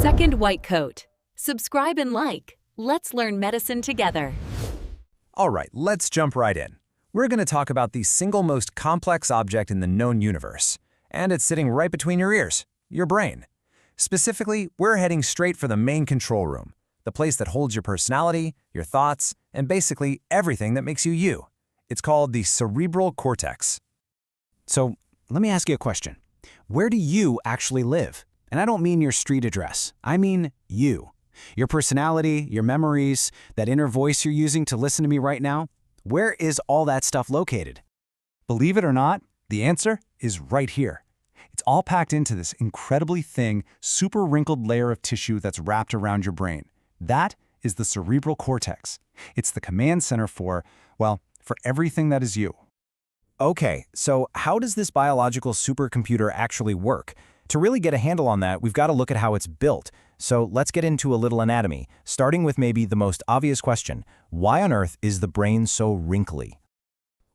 Second white coat. Subscribe and like. Let's learn medicine together. All right, let's jump right in. We're going to talk about the single most complex object in the known universe, and it's sitting right between your ears, your brain. Specifically, we're heading straight for the main control room, the place that holds your personality, your thoughts, and basically everything that makes you you. It's called the cerebral cortex. So, let me ask you a question. Where do you actually live? And I don't mean your street address. I mean you. Your personality, your memories, that inner voice you're using to listen to me right now. Where is all that stuff located? Believe it or not, the answer is right here. It's all packed into this incredibly thin, super wrinkled layer of tissue that's wrapped around your brain. That is the cerebral cortex. It's the command center for everything that is you. Okay, so how does this biological supercomputer actually work? To really get a handle on that, we've got to look at how it's built. So let's get into a little anatomy, starting with maybe the most obvious question. Why on earth is the brain so wrinkly?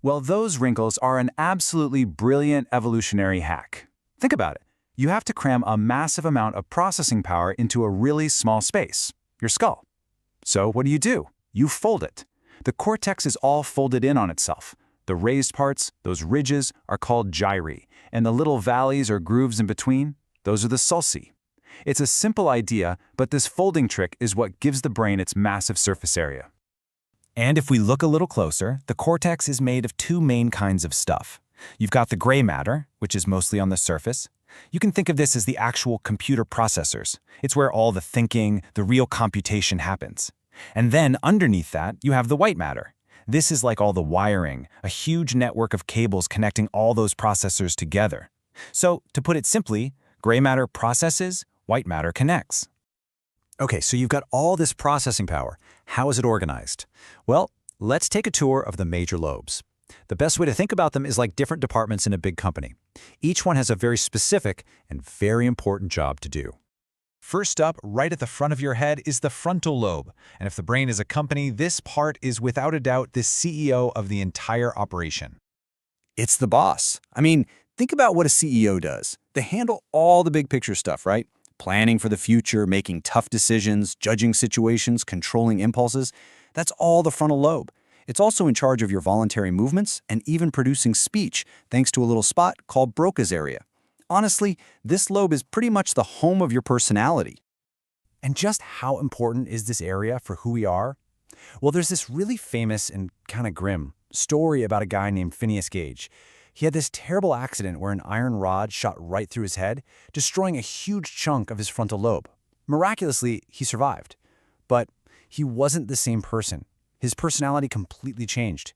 Well, those wrinkles are an absolutely brilliant evolutionary hack. Think about it. You have to cram a massive amount of processing power into a really small space, your skull. So what do? You fold it. The cortex is all folded in on itself. The raised parts, those ridges, are called gyri, and the little valleys or grooves in between, those are the sulci. It's a simple idea, but this folding trick is what gives the brain its massive surface area. And if we look a little closer, the cortex is made of two main kinds of stuff. You've got the gray matter, which is mostly on the surface. You can think of this as the actual computer processors. It's where all the thinking, the real computation happens. And then underneath that, you have the white matter. This is like all the wiring, a huge network of cables connecting all those processors together. So, to put it simply, gray matter processes, white matter connects. Okay, so you've got all this processing power. How is it organized? Well, let's take a tour of the major lobes. The best way to think about them is like different departments in a big company. Each one has a very specific and very important job to do. First up, right at the front of your head, is the frontal lobe. And if the brain is a company, this part is without a doubt the CEO of the entire operation. It's the boss. I mean, think about what a CEO does. They handle all the big picture stuff, right? Planning for the future, making tough decisions, judging situations, controlling impulses. That's all the frontal lobe. It's also in charge of your voluntary movements and even producing speech, thanks to a little spot called Broca's area. Honestly, this lobe is pretty much the home of your personality. And just how important is this area for who we are? Well, there's this really famous and kind of grim story about a guy named Phineas Gage. He had this terrible accident where an iron rod shot right through his head, destroying a huge chunk of his frontal lobe. Miraculously, he survived. But he wasn't the same person. His personality completely changed.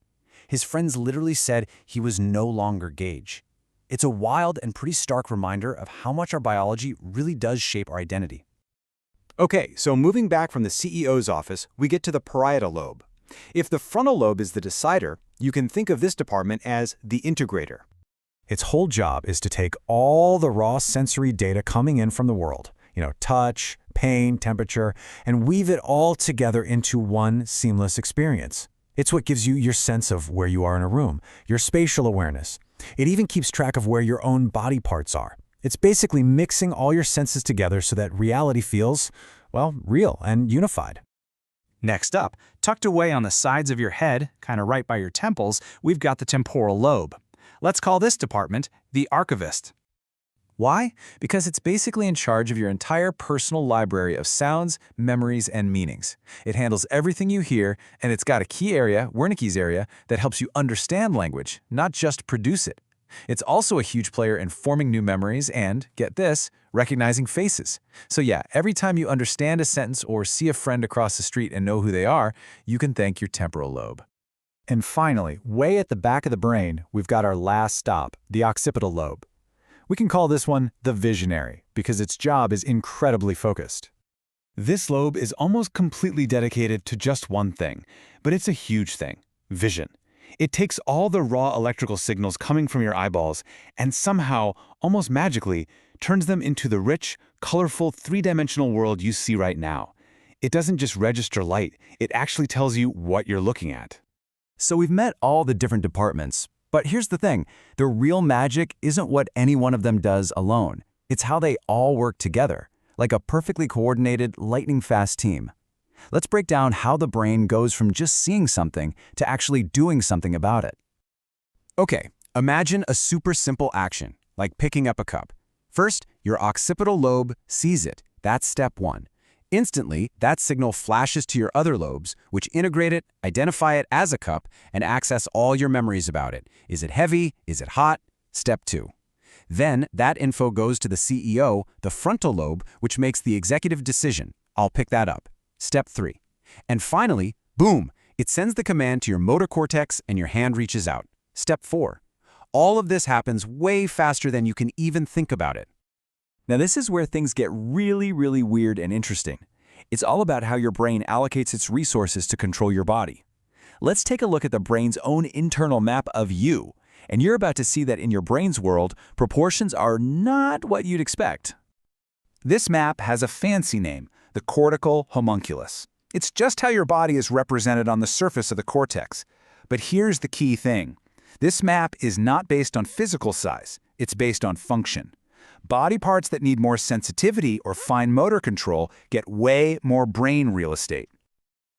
His friends literally said he was no longer Gage. It's a wild and pretty stark reminder of how much our biology really does shape our identity. Okay, so moving back from the CEO's office, we get to the parietal lobe. If the frontal lobe is the decider, you can think of this department as the integrator. Its whole job is to take all the raw sensory data coming in from the world, touch, pain, temperature, and weave it all together into one seamless experience. It's what gives you your sense of where you are in a room, your spatial awareness. It even keeps track of where your own body parts are. It's basically mixing all your senses together so that reality feels, real and unified. Next up, tucked away on the sides of your head, kind of right by your temples, we've got the temporal lobe. Let's call this department the archivist. Why? Because it's basically in charge of your entire personal library of sounds, memories, and meanings. It handles everything you hear, and it's got a key area, Wernicke's area, that helps you understand language, not just produce it. It's also a huge player in forming new memories and, get this, recognizing faces. So yeah, every time you understand a sentence or see a friend across the street and know who they are, you can thank your temporal lobe. And finally, way at the back of the brain, we've got our last stop, the occipital lobe. We can call this one the visionary because its job is incredibly focused. This lobe is almost completely dedicated to just one thing, but it's a huge thing: vision. It takes all the raw electrical signals coming from your eyeballs and somehow, almost magically, turns them into the rich, colorful, three-dimensional world you see right now. It doesn't just register light, it actually tells you what you're looking at. So we've met all the different departments, but here's the thing. The real magic isn't what any one of them does alone. It's how they all work together. like a perfectly coordinated, lightning-fast team. Let's break down how the brain goes from just seeing something to actually doing something about it. Okay, imagine a super simple action, like picking up a cup. First, your occipital lobe sees it. That's step one. Instantly, that signal flashes to your other lobes, which integrate it, identify it as a cup, and access all your memories about it. Is it heavy? Is it hot? Step two. Then, that info goes to the CEO, the frontal lobe, which makes the executive decision. I'll pick that up. Step three. And finally, boom, it sends the command to your motor cortex and your hand reaches out. Step four. All of this happens way faster than you can even think about it. Now this is where things get really, really weird and interesting. It's all about how your brain allocates its resources to control your body. Let's take a look at the brain's own internal map of you, and you're about to see that in your brain's world, proportions are not what you'd expect. This map has a fancy name, the cortical homunculus. It's just how your body is represented on the surface of the cortex. But here's the key thing. This map is not based on physical size, it's based on function. Body parts that need more sensitivity or fine motor control get way more brain real estate.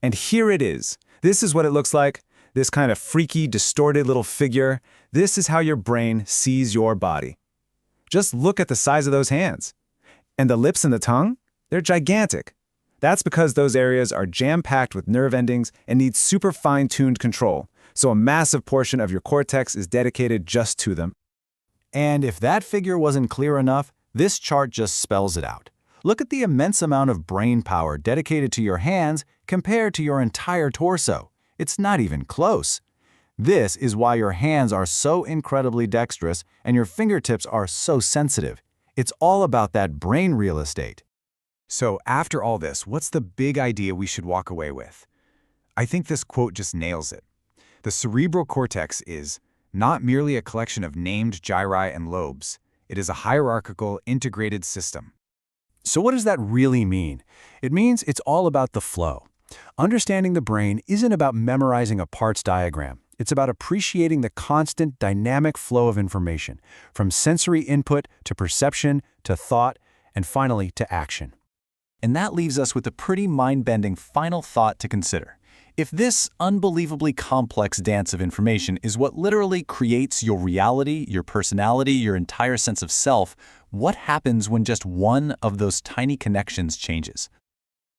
And here it is. This is what it looks like. This kind of freaky, distorted little figure. This is how your brain sees your body. Just look at the size of those hands. And the lips and the tongue? They're gigantic. That's because those areas are jam-packed with nerve endings and need super fine-tuned control. So a massive portion of your cortex is dedicated just to them. And if that figure wasn't clear enough, this chart just spells it out. Look at the immense amount of brain power dedicated to your hands compared to your entire torso. It's not even close. This is why your hands are so incredibly dexterous and your fingertips are so sensitive. It's all about that brain real estate. So after all this, what's the big idea we should walk away with? I think this quote just nails it. The cerebral cortex is not merely a collection of named gyri and lobes. It is a hierarchical, integrated system. So what does that really mean? It means it's all about the flow. Understanding the brain isn't about memorizing a parts diagram. It's about appreciating the constant, dynamic flow of information, from sensory input to perception to thought, and finally to action. And that leaves us with a pretty mind-bending final thought to consider. If this unbelievably complex dance of information is what literally creates your reality, your personality, your entire sense of self, what happens when just one of those tiny connections changes?